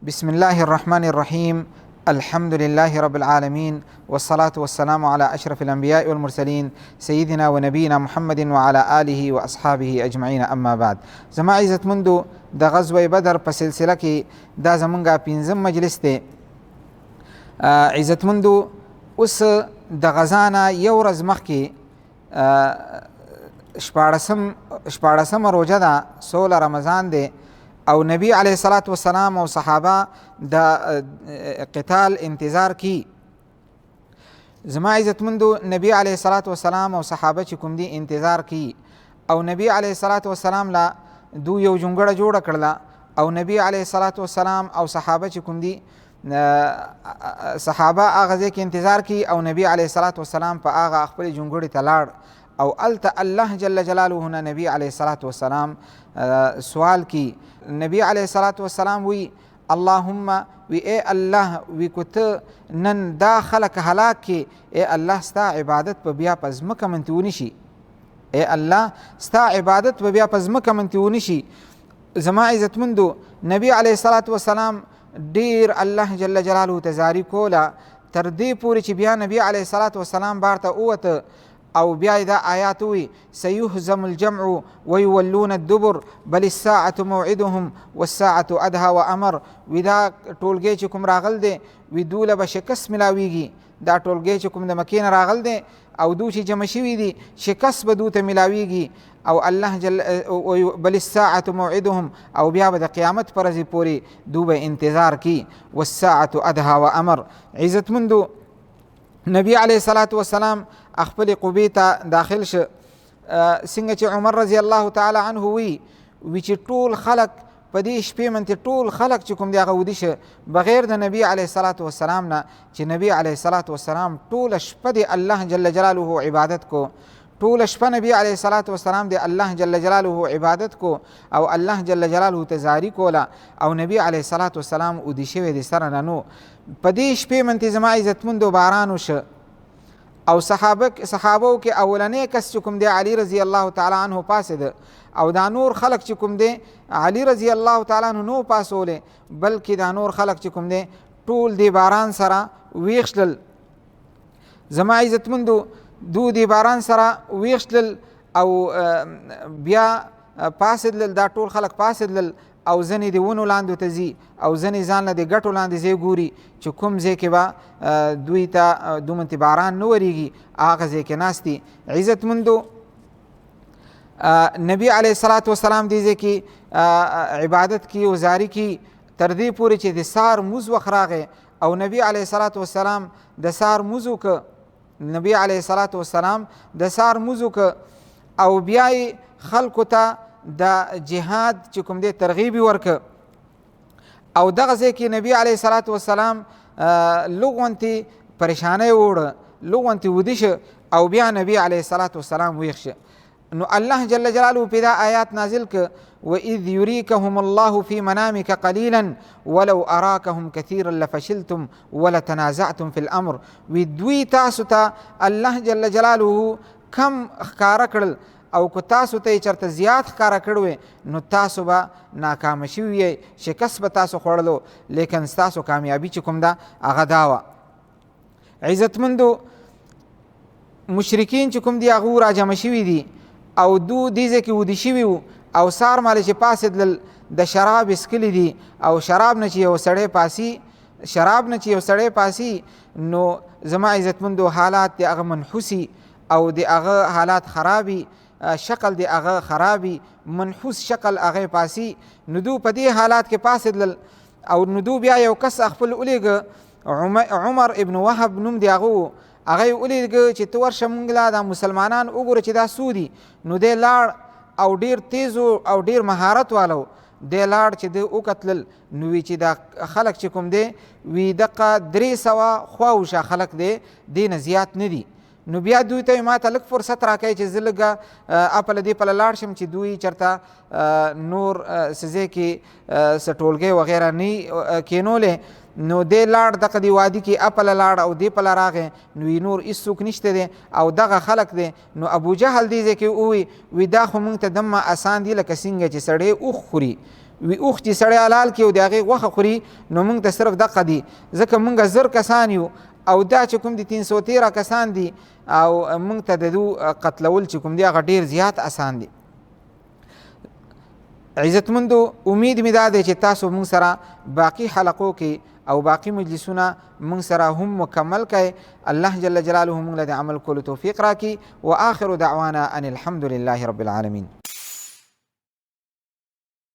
بسم الله الرحمن الرحيم. الحمد لله رب العالمين، والصلاة والسلام على أشرف الأنبياء والمرسلين سيدنا ونبينا محمد وعلى آله وأصحابه أجمعين. أما بعد، زما عزت مندو د غزوه بدر په سلسله کې دا زمونږ پنځم مجلس دی. عزت مندو اوس د غزا نه یو ورځ مخکې شپاړسمه روژه ده، 16 رمضان دی، او نبی علیه الصلاة والسلام او صحابه د قتال انتظار کی. زما عزت مندو نبی علیه الصلاة والسلام او صحابه چې کوم دی انتظار کی، او نبی علیه الصلاة والسلام لا دو یو جونګړه جوړه کړله، او نبی علیه الصلاة والسلام او صحابه چې کوم دی صحابه هغه ځای کې انتظار کی، او نبی علیه الصلاة والسلام په هغه خپلې جونګړې ته لاړ، او الته الله جل جلاله نه نبی علیه الصلاة والسلام سوال کی. نبی علیه الصلاة والسلام وی اللهم وی اے الله وی کوته نن دا خلق هلاک کی، اے الله ستا عبادت په بیا په ځمکه منتې ونشي، اے الله ستا عبادت په بیا په ځمکه منتې ونشي. زما عزتمندو نبی علیه الصلاة والسلام ډیر الله جل جلاله ته زاری کوله، تر دې پورې چې بیا نبی علیه الصلاة والسلام بار ته ووته، او بیا دا آیات وی سيهزم الجمع ويولون الدبر بل الساعة موعدهم والساعة ادهى وامر. وی دا ټولګی چې کوم راغل دی وی دوله به شکست ملاویږي، دا ټولګی چې کوم د مکې نه راغل دی او دو چې جمع شوي دي شکست به دو ته ملاویږي، او الله جل بل الساعة موعدهم، او بیا به د قیامت پر ورځې پورې دو به انتظار کی. والساعة ادهى وامر. عزتمندو نبی علیه الصلاة والسلام خپل قبې ته داخل شه، څنګه چې عمر رضی الله تعالی عنه وی چې ټول خلق په دې شپې منتې ټول خلق چې کوم دی هغه ودي شه بغیر د نبی علیه الصلاة والسلام نه، چې نبی علیه الصلاة والسلام ټوله شپه د الله جل جلاله عبادت کو، ټوله شپه نبی علیه الصلاة والسلام د الله جل جلاله عبادت کو، او الله جل جلاله ته زاری کوله، او نبی علیه الصلاة والسلام ودي شوی د سره نه نو. په دې شپې منتې زما عزتمندو باران وشه، او صحابو کې اولنی کس چې کوم دی علی رضی الله تعالی عنه پاسېده، او دا نور خلق چې کوم دی علی رضی الله تعالی عنه نو پاسولی، بلکې دا نور خلق چې کوم دی ټول دی باران سره ویښ شلل. زما عزتمندو دو دی باران سره ویښ شلل، او بیا پاسېدلل، دا ټول خلق پاسېدلل، او ځنې د ونو لاندې ته ځي، او ځنې ځان له د ګټو لاندې ځای ګوري چې کوم ځای کې به دوی ته دومره باران نه ورېږي، هغه ځای کې ناست دي. عزتمندو نبی علیه الصلاة والسلام دې ځای کې عبادت کی او زاری کی تر دې پورې چې د سار مونځ وخت راغی، او نبی علیه الصلاة والسلام د سار مونځ وکړه، نبی علیه الصلاة والسلام د سار مونځ وکړه، او بیا یې خلکو ته د جهاد چې کوم دی ترغیب ورکړه، او دغه ځای کې نبی علیه الصلاة والسلام لغونتې پریشانۍ ووړه، لغونتې ودي شه، او بیا نبی علیه الصلاة والسلام ویښ شه. نو الله جل جلاله په دا آیات نازل که وَإِذْ يُرِيكَهُمُ اللَّهُ فِي مَنَامِكَ قَلِيلًا وَلَوْ أَرَاكَهُمْ كَثِيرًا لَفَشِلْتُمْ وَلَتَنَازَعْتُمْ فِي الْأَمْرِ. وی دوی تاسو ته الله جل جلاله کم ښکاره کړل، او که تاسو ته یې چېرته زیات ښکاره کړی وی نو تاسو به ناکامه شوي یئ، شکست به تاسو خوړلو، لیکن ستاسو کامیابي چې کوم ده هغه دا وه. عزتمندو مشرکین چې کوم دي هغه راجمع شوي دي، او دو دې ځای کې ودي شوي وو، او سار مالې چې پاسېدلل د شراب څکلي دي، او شراب نه چې یو سړی پاسي نو زما عزتمندو حالات د هغه منحوسي، او د هغه حالات خرابي، شکل د هغه خرابي، منحوس شکل هغه پاسي. نو دو په دې حالات کې پاسېدلل، او نو دو بیا یو کس خپل ولیږه، عمر ابن وهب نوم دی هغه یې ولیږه چې ته ورشه مونږ له دا مسلمانان وګوره چې دا څو دي. نو دی لاړ، او ډیر تیز او ډیر مهارت والو، دی لاړ چې دی وکتلل، نو وی چې دا خلق چې کوم دی وی دقه 300 خواوشه خلق دی، دی نه زیات نه دي. نو بیا دوی ته ما ته لږ فرصت راکوي چې زه لږه اپله دې پله لاړ شم چې دوی چېرته نور څه ځای کې څه ټولګی وغیره نه کینولی. نو دی لاړ دغه دی وادي کې اپله لاړ، او دې پله راغی، نو نور هېڅوک نشته دی، او دغه خلق دی. نو ابو جهل دې ځای کې ووی دا خو موږ ته دمه اسان دي لکه څنګه چې سړی اوښ خوري. وي اوښ چې سړی حلال کړي او د هغې غوښه خوري نو موږ ته صرف دغه دي ځکه موږ 1000 کسان یو او دا چې کوم دي 313 کسان دي او موږ ته د دو قتلول چې کوم دی هغه ډېر زیات اسان دي. عزتمندو امید مې دا دی چې تاسو موږ سره باقي حلقو کې او باقي مجلسونه موږ سره هم مکمل کړئ. الله جل جلاله موږ له د عمل کولو توفیق راکړي. و آخر دعوانا ان الحمد لله رب العالمین.